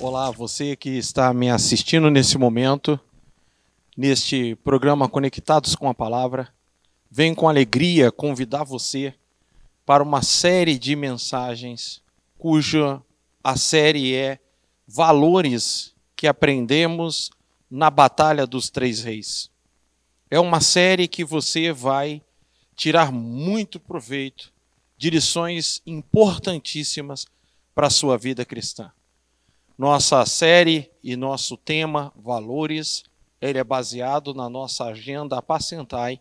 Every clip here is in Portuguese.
Olá, você que está me assistindo nesse momento, neste programa Conectados com a Palavra. Venho com alegria convidar você para uma série de mensagens cuja a série é Valores que aprendemos na Batalha dos Três Reis. É uma série que você vai tirar muito proveito de lições importantíssimas para a sua vida cristã. Nossa série e nosso tema, Valores, ele é baseado na nossa agenda Apacentai,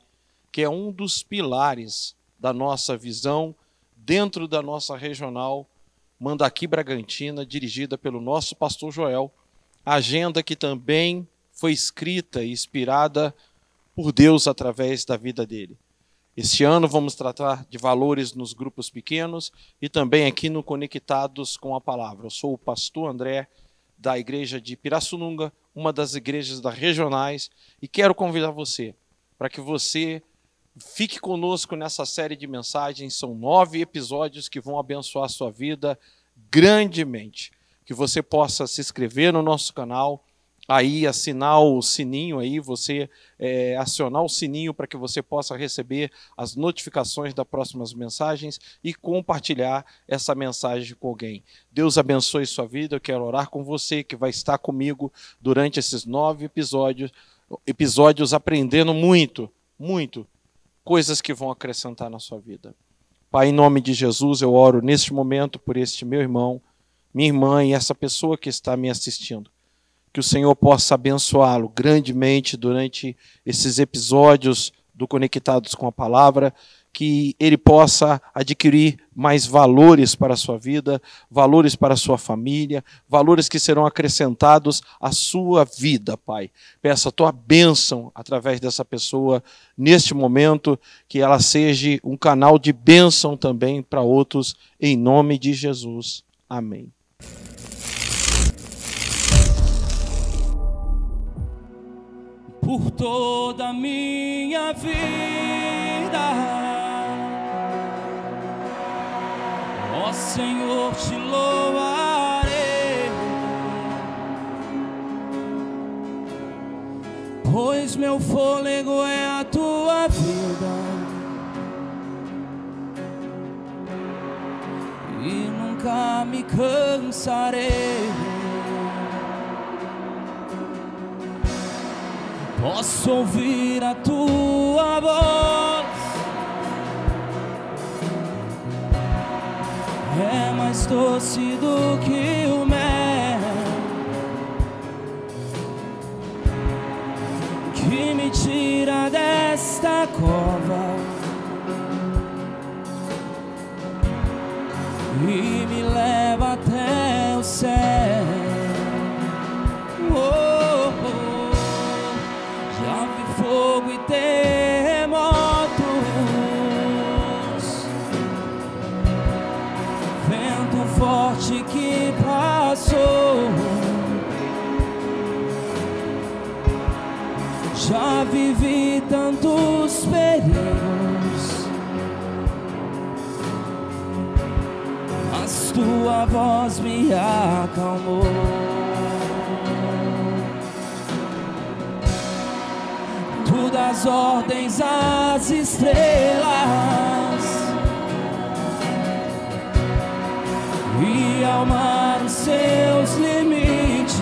que é um dos pilares da nossa visão dentro da nossa regional Mandaqui Bragantina, dirigida pelo nosso pastor Joel, agenda que também foi escrita e inspirada por Deus através da vida dele. Este ano vamos tratar de valores nos grupos pequenos e também aqui no Conectados com a Palavra. Eu sou o pastor André, da igreja de Pirassununga, uma das igrejas das regionais, e quero convidar você para que você fique conosco nessa série de mensagens. São 9 episódios que vão abençoar a sua vida grandemente. Que você possa se inscrever no nosso canal, aí assinar o sininho aí, você acionar o sininho para que você possa receber as notificações das próximas mensagens e compartilhar essa mensagem com alguém. Deus abençoe sua vida. Eu quero orar com você que vai estar comigo durante esses 9 episódios aprendendo muito coisas que vão acrescentar na sua vida. Pai, em nome de Jesus, eu oro neste momento por este meu irmão, minha irmã e essa pessoa que está me assistindo. Que o Senhor possa abençoá-lo grandemente durante esses episódios do Conectados com a Palavra, que ele possa adquirir mais valores para a sua vida, valores para a sua família, valores que serão acrescentados à sua vida, Pai. Peço a tua bênção através dessa pessoa neste momento, que ela seja um canal de bênção também para outros, em nome de Jesus. Amém. Por toda a minha vida, ó Senhor, te louvarei, pois meu fôlego é a tua vida e nunca me cansarei. Posso ouvir a tua voz, é mais doce do que o mel, que me tira desta cova e me leva até o céu. Fogo e terremotos, vento forte que passou. Já vivi tantos perigos, mas tua voz me acalmou. Das ordens às estrelas e ao mar os seus limites.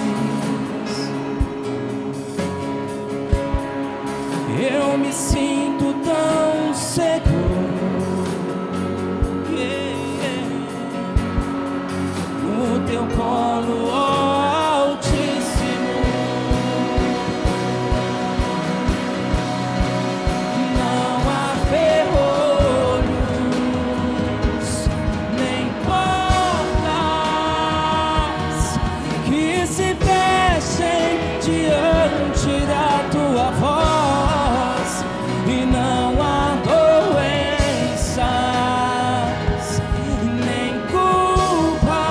Eu me sinto tão seguro no teu colo, ó Altíssimo. Diante da tua voz, e não há doenças nem culpa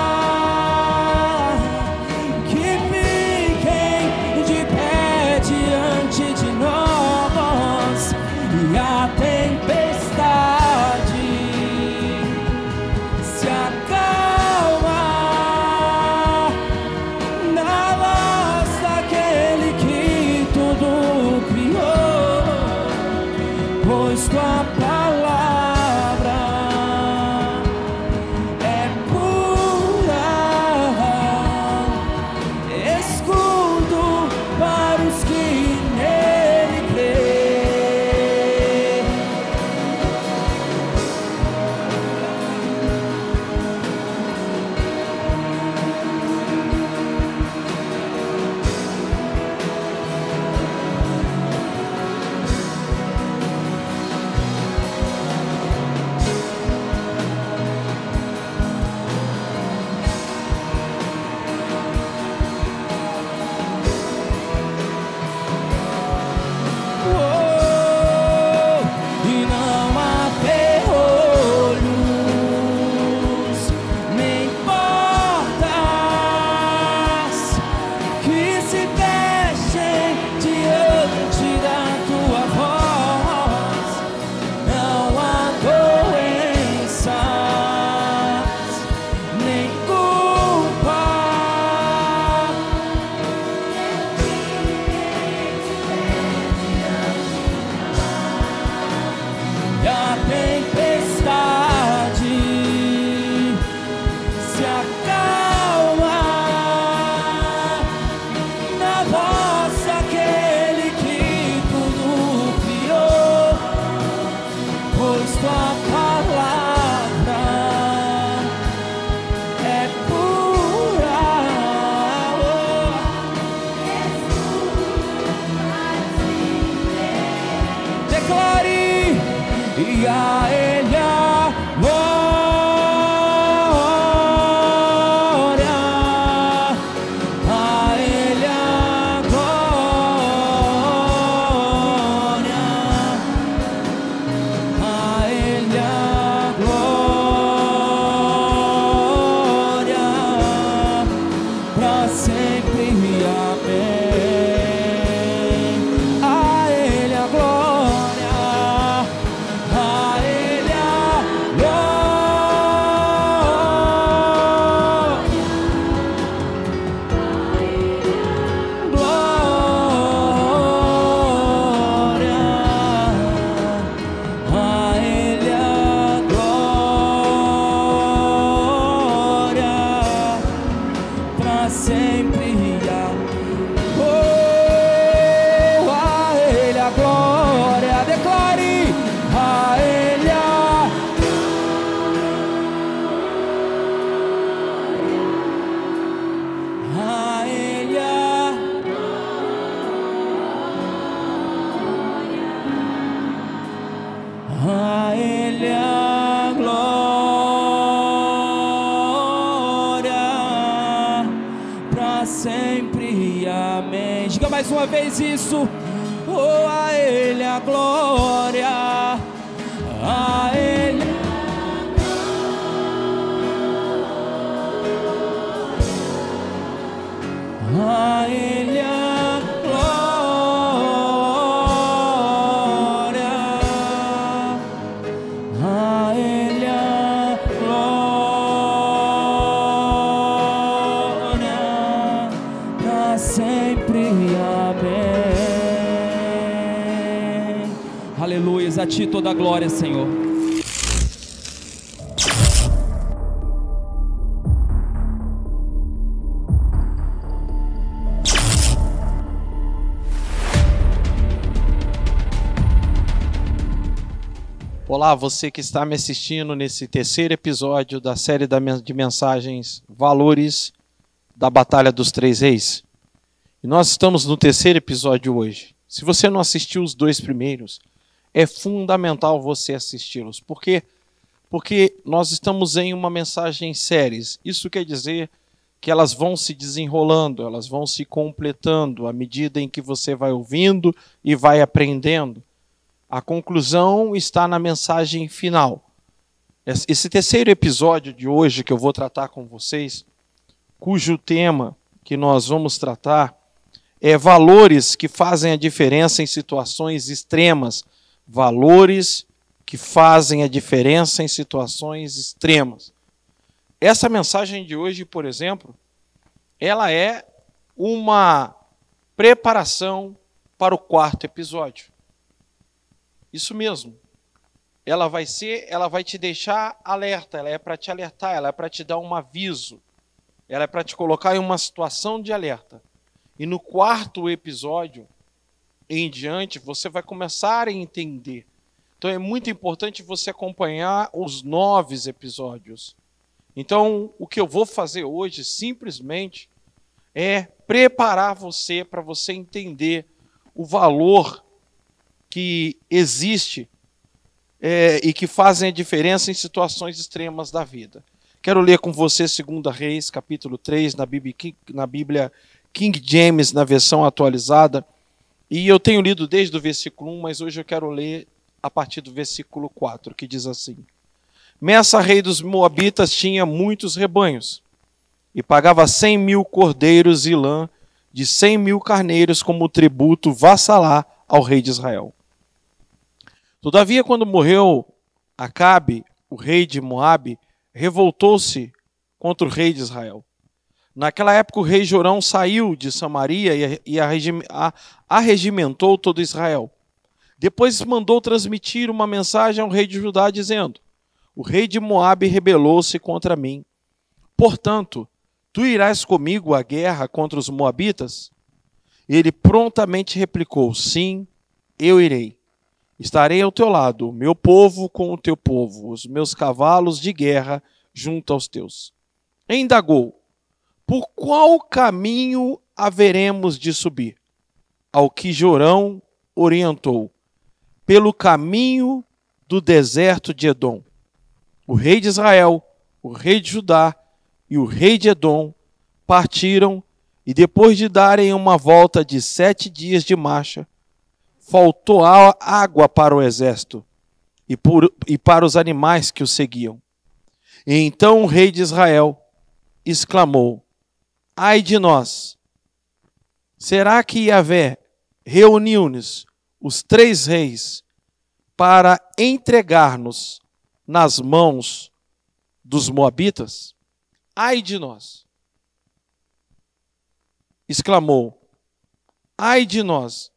pra sempre. A Ele a glória, declare a Ele a Ele a Ele a glória pra sempre. Amém. Diga mais uma vez isso. Oh, a Ele a glória, a Ele a Ele a glória, a Ele a glória, pra sempre. Amém. Aleluia, a Ti toda a glória, Senhor. Olá, você que está me assistindo nesse terceiro episódio da série de mensagens Valores da Batalha dos Três Reis. E nós estamos no terceiro episódio hoje. Se você não assistiu os dois primeiros, é fundamental você assisti-los. Por quê? Porque nós estamos em uma mensagem séries. Isso quer dizer que elas vão se desenrolando, elas vão se completando à medida em que você vai ouvindo e vai aprendendo. A conclusão está na mensagem final. Esse terceiro episódio de hoje que eu vou tratar com vocês, cujo tema que nós vamos tratar é valores que fazem a diferença em situações extremas. Valores que fazem a diferença em situações extremas. Essa mensagem de hoje, por exemplo, ela é uma preparação para o quarto episódio. Isso mesmo. Ela vai te deixar alerta, ela é para te alertar, ela é para te dar um aviso. Ela é para te colocar em uma situação de alerta. E no quarto episódio em diante, você vai começar a entender. Então é muito importante você acompanhar os 9 episódios. Então, o que eu vou fazer hoje, simplesmente, é preparar você para você entender o valor que existe e que fazem a diferença em situações extremas da vida. Quero ler com você 2 Reis, capítulo 3, na Bíblia King James, na versão atualizada. E eu tenho lido desde o versículo 1, mas hoje eu quero ler a partir do versículo 4, que diz assim: Messa, rei dos Moabitas, tinha muitos rebanhos, e pagava 100.000 cordeiros e lã de 100.000 carneiros como tributo vassalar ao rei de Israel. Todavia, quando morreu Acabe, o rei de Moabe, revoltou-se contra o rei de Israel. Naquela época, o rei Jorão saiu de Samaria e arregimentou todo Israel. Depois mandou transmitir uma mensagem ao rei de Judá, dizendo: O rei de Moabe rebelou-se contra mim. Portanto, tu irás comigo à guerra contra os moabitas? Ele prontamente replicou: Sim, eu irei. Estarei ao teu lado, o meu povo com o teu povo, os meus cavalos de guerra junto aos teus. E indagou: Por qual caminho haveremos de subir? Ao que Jorão orientou: Pelo caminho do deserto de Edom. O rei de Israel, o rei de Judá e o rei de Edom partiram, e depois de darem uma volta de 7 dias de marcha, faltou água para o exército e para os animais que o seguiam. E então o rei de Israel exclamou: Ai de nós! Será que Yahvé reuniu-nos, os 3 reis, para entregar-nos nas mãos dos moabitas? Ai de nós! Exclamou: Ai de nós!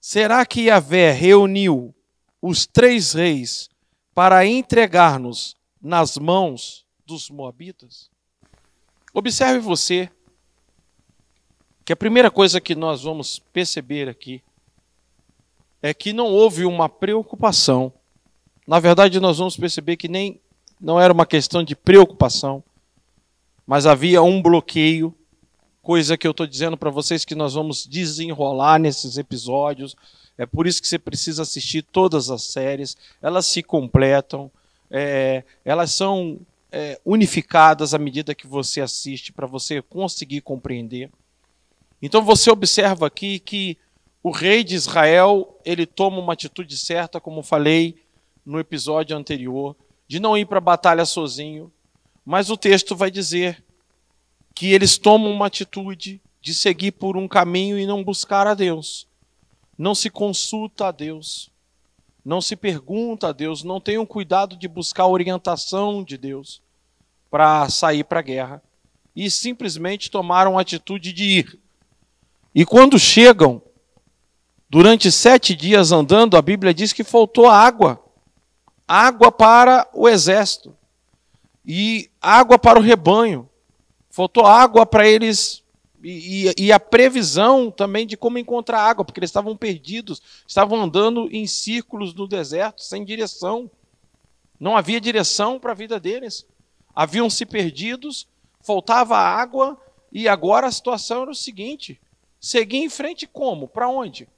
Será que Yahvé reuniu os 3 reis para entregar-nos nas mãos dos moabitas? Observe você que a primeira coisa que nós vamos perceber aqui é que não houve uma preocupação. Na verdade, nós vamos perceber que não era uma questão de preocupação, mas havia um bloqueio, coisa que eu estou dizendo para vocês que nós vamos desenrolar nesses episódios. É por isso que você precisa assistir todas as séries, elas se completam, elas são unificadas à medida que você assiste, para você conseguir compreender. Então você observa aqui que o rei de Israel, ele toma uma atitude certa, como falei no episódio anterior, de não ir para a batalha sozinho, mas o texto vai dizer que eles tomam uma atitude de seguir por um caminho e não buscar a Deus. Não se consulta a Deus, não se pergunta a Deus, não tem um cuidado de buscar a orientação de Deus para sair para a guerra. E simplesmente tomaram a atitude de ir. E quando chegam, durante 7 dias andando, a Bíblia diz que faltou água. Água para o exército. E água para o rebanho. Faltou água para eles e a previsão também de como encontrar água, porque eles estavam perdidos, estavam andando em círculos no deserto, sem direção. Não havia direção para a vida deles. Haviam se perdidos, faltava água, e agora a situação era o seguinte: seguir em frente como? Para onde?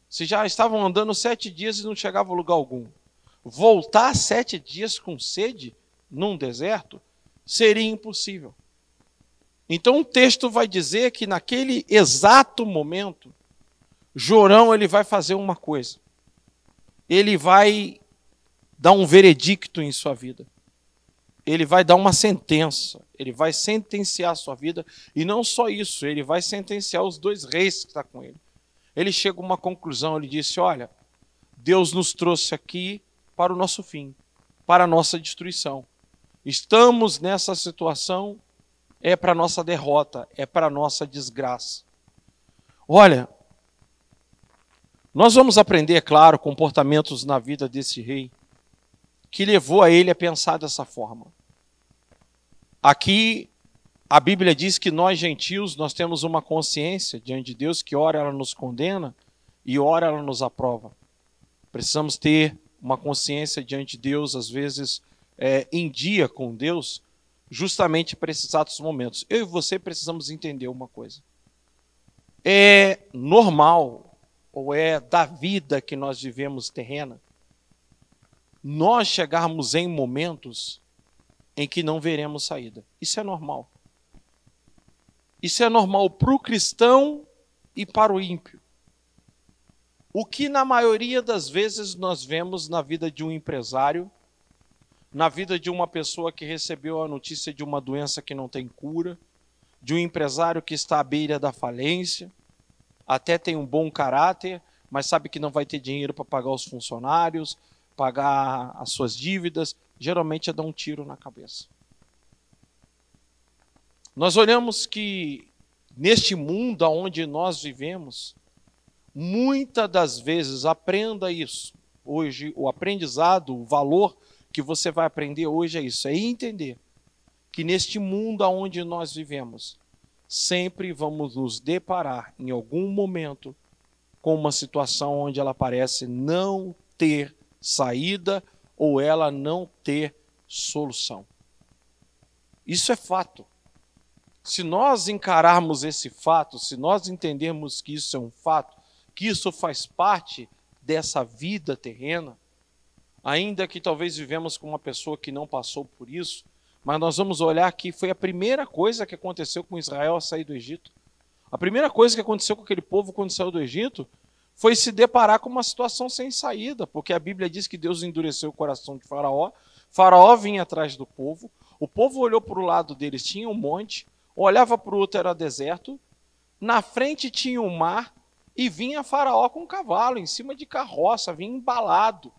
Se já estavam andando 7 dias e não chegavam a lugar algum. Voltar 7 dias com sede num deserto seria impossível. Então o texto vai dizer que naquele exato momento, Jorão ele vai fazer uma coisa. Ele vai dar um veredicto em sua vida. Ele vai dar uma sentença. Ele vai sentenciar a sua vida. E não só isso, ele vai sentenciar os 2 reis que estão com ele. Ele chega a uma conclusão, ele disse: olha, Deus nos trouxe aqui para o nosso fim, para a nossa destruição. Estamos nessa situação, é para a nossa derrota, é para a nossa desgraça. Olha, nós vamos aprender, claro, comportamentos na vida desse rei, que levou a ele a pensar dessa forma. Aqui, a Bíblia diz que nós, gentios, nós temos uma consciência diante de Deus, que ora ela nos condena e ora ela nos aprova. Precisamos ter uma consciência diante de Deus, às vezes em dia com Deus, justamente para esses exatos momentos. Eu e você precisamos entender uma coisa. É normal, ou é da vida que nós vivemos terrena, nós chegarmos em momentos em que não veremos saída. Isso é normal. Isso é normal para o cristão e para o ímpio. O que na maioria das vezes nós vemos na vida de um empresário, na vida de uma pessoa que recebeu a notícia de uma doença que não tem cura, de um empresário que está à beira da falência, até tem um bom caráter, mas sabe que não vai ter dinheiro para pagar os funcionários, pagar as suas dívidas, geralmente é dar um tiro na cabeça. Nós olhamos que neste mundo onde nós vivemos, muitas das vezes, aprenda isso. Hoje, o aprendizado, o valor que você vai aprender hoje é isso, é entender que neste mundo onde nós vivemos, sempre vamos nos deparar em algum momento com uma situação onde ela parece não ter saída ou ela não ter solução. Isso é fato. Se nós encararmos esse fato, se nós entendermos que isso é um fato, que isso faz parte dessa vida terrena, ainda que talvez vivemos com uma pessoa que não passou por isso, mas nós vamos olhar que foi a primeira coisa que aconteceu com Israel ao sair do Egito. A primeira coisa que aconteceu com aquele povo quando saiu do Egito foi se deparar com uma situação sem saída, porque a Bíblia diz que Deus endureceu o coração de Faraó, Faraó vinha atrás do povo, o povo olhou para o lado deles, tinha um monte, olhava para o outro, era deserto, na frente tinha um mar, e vinha Faraó com um cavalo, em cima de carroça, vinha embalado.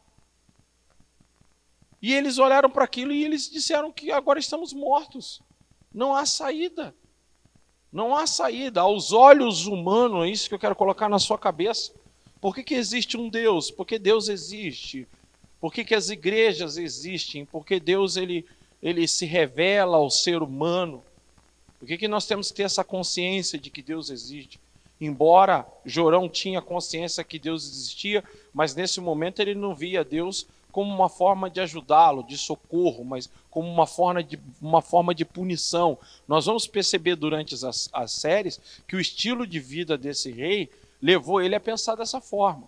E eles olharam para aquilo e eles disseram que agora estamos mortos. Não há saída. Não há saída. Aos olhos humanos, é isso que eu quero colocar na sua cabeça. Por que existe um Deus? Porque Deus existe. Por que as igrejas existem? Porque Deus ele se revela ao ser humano. Por que nós temos que ter essa consciência de que Deus existe? Embora Jorão tinha consciência que Deus existia, mas nesse momento ele não via Deus como uma forma de ajudá-lo, de socorro, mas como uma forma de punição. Nós vamos perceber durante as séries que o estilo de vida desse rei levou ele a pensar dessa forma.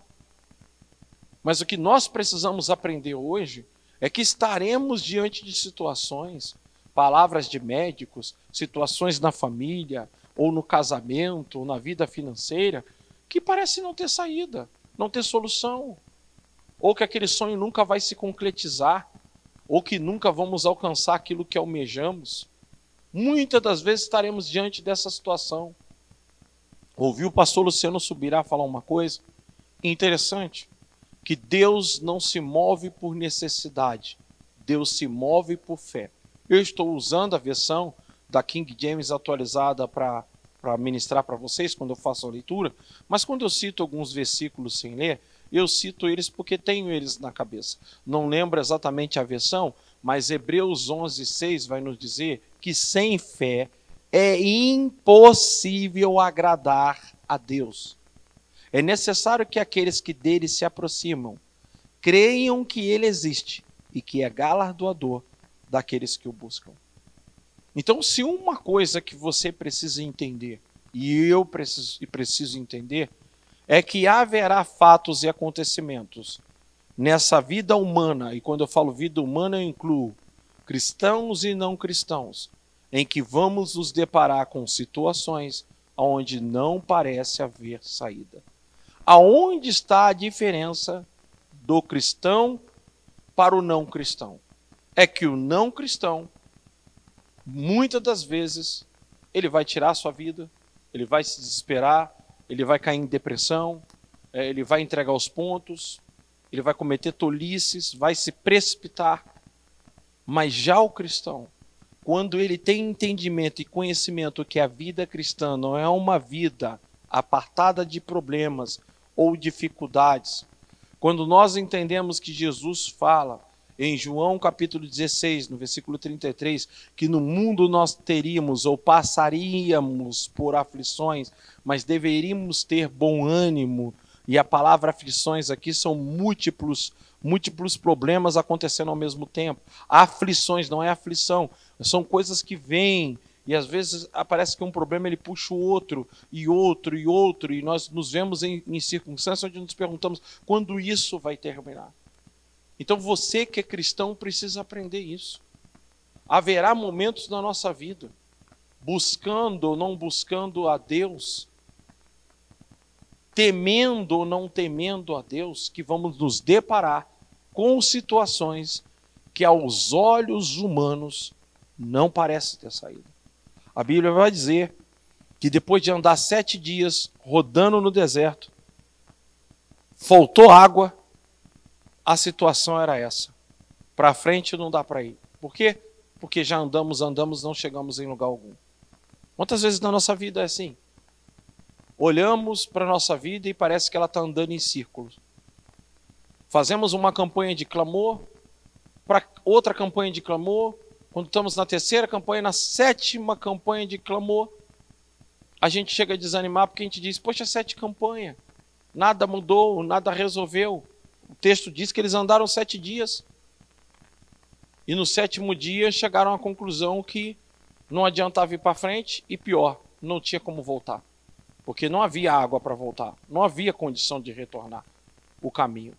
Mas o que nós precisamos aprender hoje é que estaremos diante de situações, palavras de médicos, situações na família, ou no casamento, ou na vida financeira, que parece não ter saída, não ter solução, ou que aquele sonho nunca vai se concretizar, ou que nunca vamos alcançar aquilo que almejamos. Muitas das vezes estaremos diante dessa situação. Ouvi o pastor Luciano Subirá falar uma coisa interessante, que Deus não se move por necessidade, Deus se move por fé. Eu estou usando a versão da King James atualizada para ministrar para vocês quando eu faço a leitura, mas quando eu cito alguns versículos sem ler, eu cito eles porque tenho eles na cabeça. Não lembro exatamente a versão, mas Hebreus 11:6 vai nos dizer que sem fé é impossível agradar a Deus. É necessário que aqueles que dele se aproximam creiam que ele existe e que é galardoador daqueles que o buscam. Então, se uma coisa que você precisa entender, e eu preciso entender, é que haverá fatos e acontecimentos nessa vida humana, e quando eu falo vida humana eu incluo cristãos e não cristãos, em que vamos nos deparar com situações onde não parece haver saída. Aonde está a diferença do cristão para o não cristão? É que o não cristão, muitas das vezes, ele vai tirar a sua vida, ele vai se desesperar, ele vai cair em depressão, ele vai entregar os pontos, ele vai cometer tolices, vai se precipitar. Mas já o cristão, quando ele tem entendimento e conhecimento que a vida cristã não é uma vida apartada de problemas ou dificuldades, quando nós entendemos que Jesus fala em João capítulo 16, no versículo 33, que no mundo nós teríamos ou passaríamos por aflições, mas deveríamos ter bom ânimo, e a palavra aflições aqui são múltiplos problemas acontecendo ao mesmo tempo. Aflições, não é aflição, são coisas que vêm, e às vezes parece que um problema ele puxa o outro, e outro, e outro, e nós nos vemos em circunstâncias onde nos perguntamos quando isso vai terminar. Então você que é cristão precisa aprender isso. Haverá momentos na nossa vida, buscando ou não buscando a Deus, temendo ou não temendo a Deus, que vamos nos deparar com situações que aos olhos humanos não parecem ter saída. A Bíblia vai dizer que depois de andar 7 dias rodando no deserto, faltou água. A situação era essa. Para frente não dá para ir. Por quê? Porque já andamos, não chegamos em lugar algum. Quantas vezes na nossa vida é assim? Olhamos para a nossa vida e parece que ela está andando em círculos. Fazemos uma campanha de clamor, para outra campanha de clamor. Quando estamos na 3ª campanha, na 7ª campanha de clamor, a gente chega a desanimar porque a gente diz, poxa, 7 campanhas, nada mudou, nada resolveu. O texto diz que eles andaram 7 dias. E no 7º dia chegaram à conclusão que não adiantava ir para frente e pior, não tinha como voltar. Porque não havia água para voltar. Não havia condição de retornar o caminho.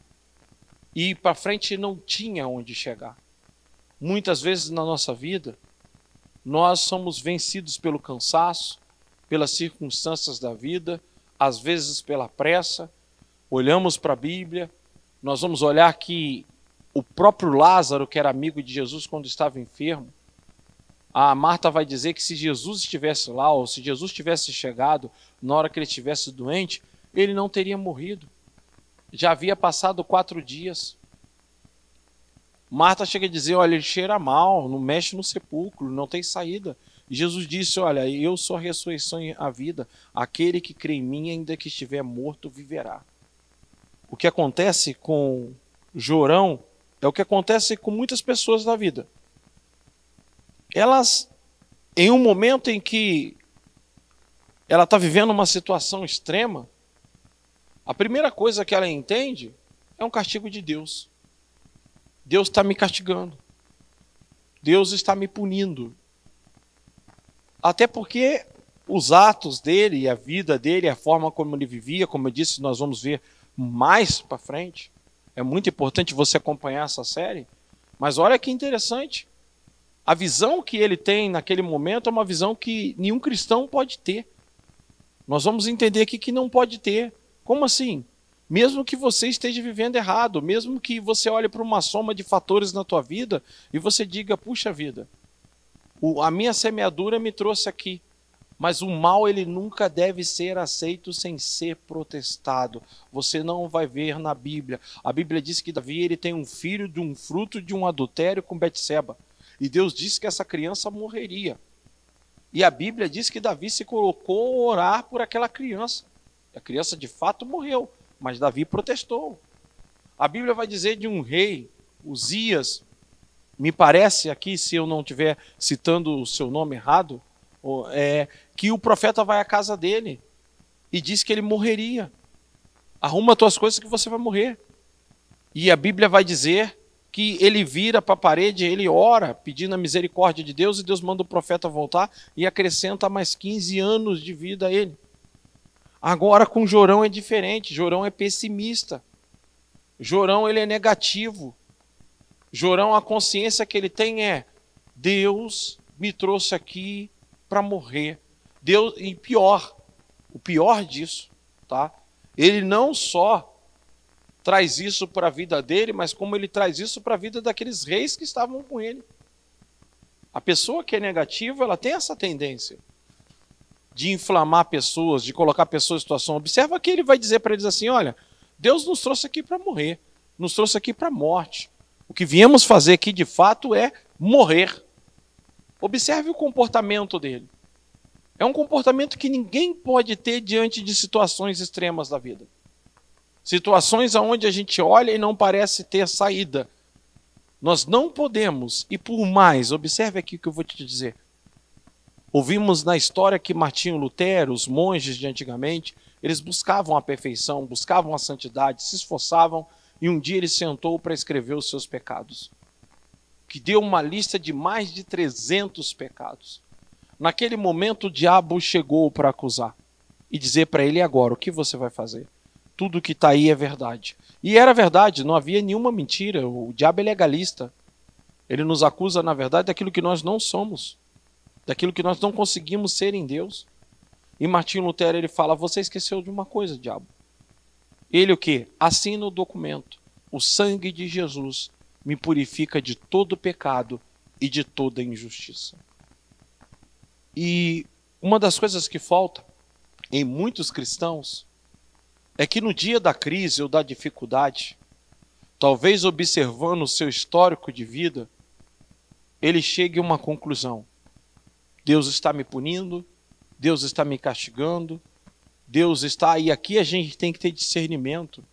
E ir para frente não tinha onde chegar. Muitas vezes na nossa vida, nós somos vencidos pelo cansaço, pelas circunstâncias da vida, às vezes pela pressa. Olhamos para a Bíblia, nós vamos olhar que o próprio Lázaro, que era amigo de Jesus quando estava enfermo, a Marta vai dizer que se Jesus estivesse lá, ou se Jesus tivesse chegado na hora que ele estivesse doente, ele não teria morrido. Já havia passado 4 dias. Marta chega a dizer, olha, ele cheira mal, não mexe no sepulcro, não tem saída. E Jesus disse, olha, eu sou a ressurreição e a vida, aquele que crê em mim, ainda que estiver morto, viverá. O que acontece com Jorão é o que acontece com muitas pessoas na vida. Elas em um momento em que ela está vivendo uma situação extrema, a primeira coisa que ela entende é um castigo de Deus. Deus está me castigando. Deus está me punindo. Até porque os atos dele, a vida dele, a forma como ele vivia, como eu disse, nós vamos ver mais para frente. É muito importante você acompanhar essa série. Mas olha que interessante. A visão que ele tem naquele momento é uma visão que nenhum cristão pode ter. Nós vamos entender aqui que não pode ter. Como assim? Mesmo que você esteja vivendo errado, mesmo que você olhe para uma soma de fatores na tua vida e você diga, puxa vida, a minha semeadura me trouxe aqui. Mas o mal, ele nunca deve ser aceito sem ser protestado. Você não vai ver na Bíblia. A Bíblia diz que Davi, ele tem um filho de um fruto de um adultério com Betseba. E Deus disse que essa criança morreria. E a Bíblia diz que Davi se colocou a orar por aquela criança. A criança de fato morreu, mas Davi protestou. A Bíblia vai dizer de um rei, Uzias, me parece aqui, se eu não estiver citando o seu nome errado, que o profeta vai à casa dele e diz que ele morreria. Arruma as tuas coisas que você vai morrer. E a Bíblia vai dizer que ele vira para a parede, ele ora pedindo a misericórdia de Deus e Deus manda o profeta voltar e acrescenta mais 15 anos de vida a ele. Agora com Jorão é diferente, Jorão é pessimista. Jorão, ele é negativo. Jorão, a consciência que ele tem é: Deus me trouxe aqui para morrer. Deus, e pior, o pior disso, tá? Ele não só traz isso para a vida dele, mas como ele traz isso para a vida daqueles reis que estavam com ele. A pessoa que é negativa, ela tem essa tendência de inflamar pessoas, de colocar pessoas em situação. Observa que ele vai dizer para eles assim: olha, Deus nos trouxe aqui para morrer, nos trouxe aqui para a morte. O que viemos fazer aqui de fato é morrer. Observe o comportamento dele. É um comportamento que ninguém pode ter diante de situações extremas da vida. Situações onde a gente olha e não parece ter saída. Nós não podemos, e por mais, observe aqui o que eu vou te dizer. Ouvimos na história que Martinho Lutero, os monges de antigamente, eles buscavam a perfeição, buscavam a santidade, se esforçavam, e um dia ele sentou para escrever os seus pecados, que deu uma lista de mais de 300 pecados. Naquele momento o diabo chegou para acusar e dizer para ele: e agora, o que você vai fazer? Tudo que está aí é verdade. E era verdade, não havia nenhuma mentira. O diabo é legalista. Ele nos acusa, na verdade, daquilo que nós não somos, daquilo que nós não conseguimos ser em Deus. E Martinho Lutero, ele fala: você esqueceu de uma coisa, diabo. Ele o quê? Assina o documento: o sangue de Jesus me purifica de todo pecado e de toda injustiça. E uma das coisas que falta em muitos cristãos é que no dia da crise ou da dificuldade, talvez observando o seu histórico de vida, ele chegue a uma conclusão: Deus está me punindo, Deus está me castigando, Deus está... E aqui a gente tem que ter discernimento.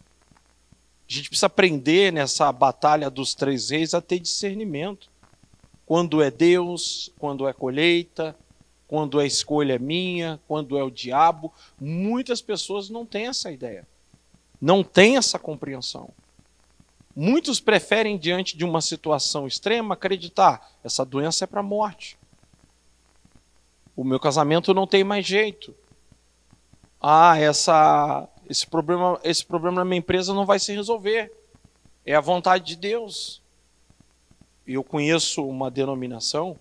A gente precisa aprender nessa batalha dos 3 reis a ter discernimento. Quando é Deus, quando é colheita, quando a escolha é minha, quando é o diabo. Muitas pessoas não têm essa ideia, não têm essa compreensão. Muitos preferem, diante de uma situação extrema, acreditar: essa doença é para a morte. O meu casamento não tem mais jeito. Esse problema na minha empresa não vai se resolver. É a vontade de Deus. Eu conheço uma denominação,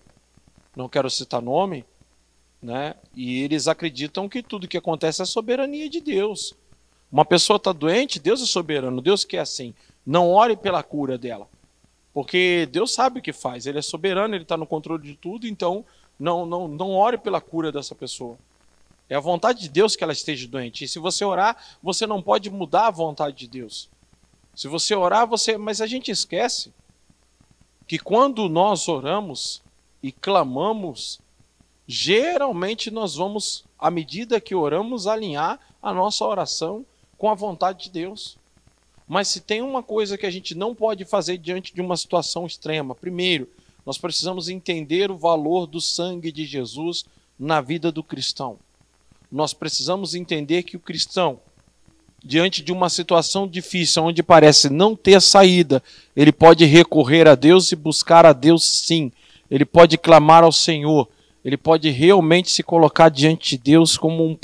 não quero citar nome, né? E eles acreditam que tudo que acontece é soberania de Deus. Uma pessoa está doente, Deus é soberano, Deus quer assim. Não ore pela cura dela, porque Deus sabe o que faz, Ele é soberano, Ele está no controle de tudo, então não ore pela cura dessa pessoa. É a vontade de Deus que ela esteja doente. E se você orar, você não pode mudar a vontade de Deus. Se você orar, mas a gente esquece que quando nós oramos e clamamos, geralmente nós vamos, à medida que oramos, alinhar a nossa oração com a vontade de Deus. Mas se tem uma coisa que a gente não pode fazer diante de uma situação extrema, primeiro, Nós precisamos entender o valor do sangue de Jesus na vida do cristão. Nós precisamos entender que o cristão, diante de uma situação difícil, onde parece não ter saída, ele pode recorrer a Deus e buscar a Deus sim. Ele pode clamar ao Senhor. Ele pode realmente se colocar diante de Deus como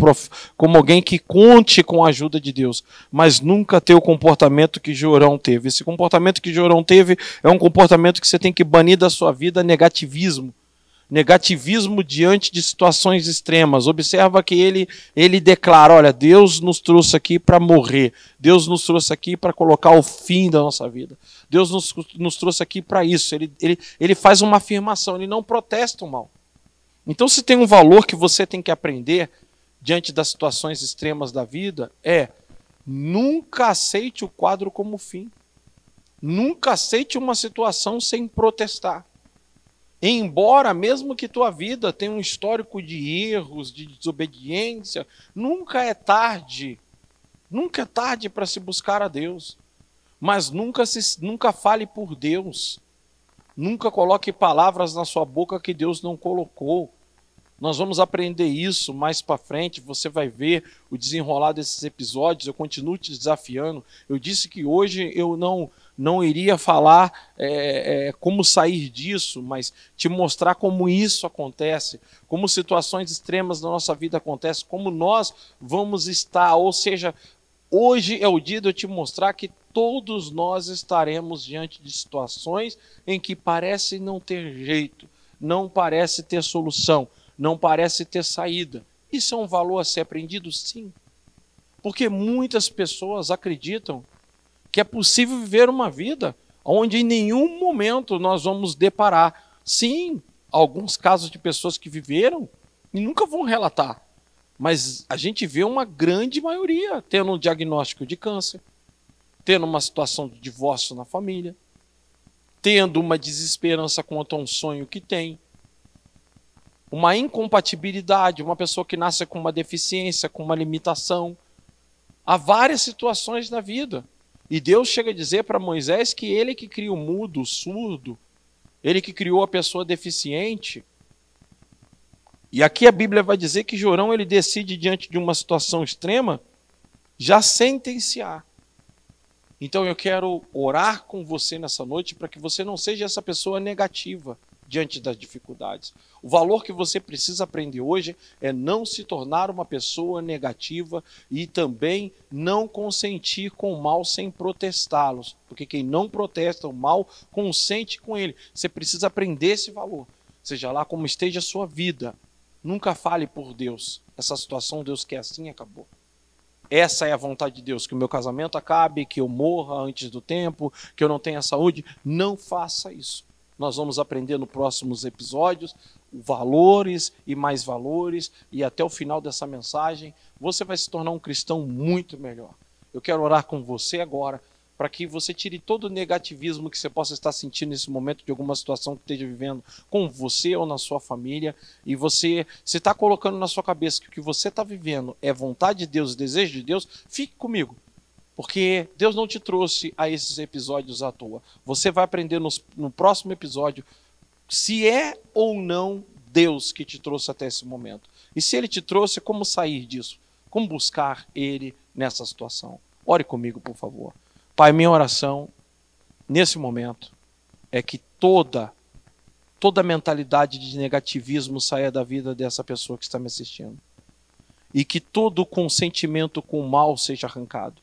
alguém que conte com a ajuda de Deus, mas nunca ter o comportamento que Jorão teve. Esse comportamento que Jorão teve é um comportamento que você tem que banir da sua vida, negativismo. Negativismo diante de situações extremas. Observa que ele declara, olha, Deus nos trouxe aqui para morrer. Deus nos trouxe aqui para colocar o fim da nossa vida. Deus nos trouxe aqui para isso. Ele faz uma afirmação, ele não protesta o mal. Então, se tem um valor que você tem que aprender diante das situações extremas da vida, nunca aceite o quadro como fim. Nunca aceite uma situação sem protestar. Embora, mesmo que tua vida tenha um histórico de erros, de desobediência, nunca é tarde. Nunca é tarde para se buscar a Deus. Mas nunca fale por Deus. Nunca coloque palavras na sua boca que Deus não colocou. Nós vamos aprender isso mais para frente. Você vai ver o desenrolar desses episódios. Eu continuo te desafiando. Eu disse que hoje eu não iria falar como sair disso, mas te mostrar como isso acontece, como situações extremas da nossa vida acontecem, como nós vamos estar. Ou seja, hoje é o dia de eu te mostrar que todos nós estaremos diante de situações em que parece não ter jeito, não parece ter solução, não parece ter saída. Isso é um valor a ser aprendido? Sim. Porque muitas pessoas acreditam que é possível viver uma vida onde em nenhum momento nós vamos deparar. Sim, alguns casos de pessoas que viveram e nunca vão relatar. Mas a gente vê uma grande maioria tendo um diagnóstico de câncer, tendo uma situação de divórcio na família, tendo uma desesperança quanto a um sonho que tem, uma incompatibilidade, uma pessoa que nasce com uma deficiência, com uma limitação. Há várias situações na vida. E Deus chega a dizer para Moisés que ele que cria o mudo, o surdo, ele que criou a pessoa deficiente. E aqui a Bíblia vai dizer que Jorão ele decide, diante de uma situação extrema, já sentenciar. Então eu quero orar com você nessa noite para que você não seja essa pessoa negativa diante das dificuldades. O valor que você precisa aprender hoje é não se tornar uma pessoa negativa e também não consentir com o mal sem protestá-los. Porque quem não protesta o mal, consente com ele. Você precisa aprender esse valor. Seja lá como esteja a sua vida, nunca fale por Deus. Essa situação Deus quer assim e acabou. Essa é a vontade de Deus, que o meu casamento acabe, que eu morra antes do tempo, que eu não tenha saúde. Não faça isso. Nós vamos aprender nos próximos episódios valores e mais valores, e até o final dessa mensagem você vai se tornar um cristão muito melhor. Eu quero orar com você agora, para que você tire todo o negativismo que você possa estar sentindo nesse momento de alguma situação que esteja vivendo com você ou na sua família, e você, se está colocando na sua cabeça que o que você está vivendo é vontade de Deus, desejo de Deus, fique comigo. Porque Deus não te trouxe a esses episódios à toa. Você vai aprender no próximo episódio se é ou não Deus que te trouxe até esse momento. E se Ele te trouxe, como sair disso? Como buscar Ele nessa situação? Ore comigo, por favor. Pai, minha oração nesse momento é que toda mentalidade de negativismo saia da vida dessa pessoa que está me assistindo. E que todo o consentimento com o mal seja arrancado.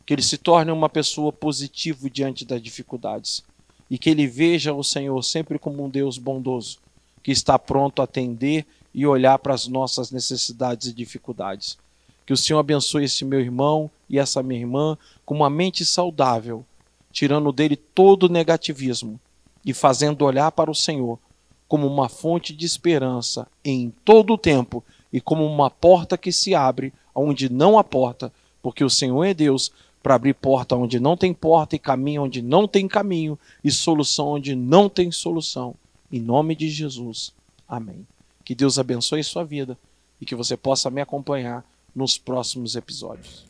Que ele se torne uma pessoa positiva diante das dificuldades. E que ele veja o Senhor sempre como um Deus bondoso, que está pronto a atender e olhar para as nossas necessidades e dificuldades. Que o Senhor abençoe esse meu irmão e essa minha irmã com uma mente saudável, tirando dele todo o negativismo e fazendo olhar para o Senhor como uma fonte de esperança em todo o tempo e como uma porta que se abre onde não há porta, porque o Senhor é Deus, para abrir porta onde não tem porta e caminho onde não tem caminho e solução onde não tem solução. Em nome de Jesus. Amém. Que Deus abençoe sua vida e que você possa me acompanhar nos próximos episódios.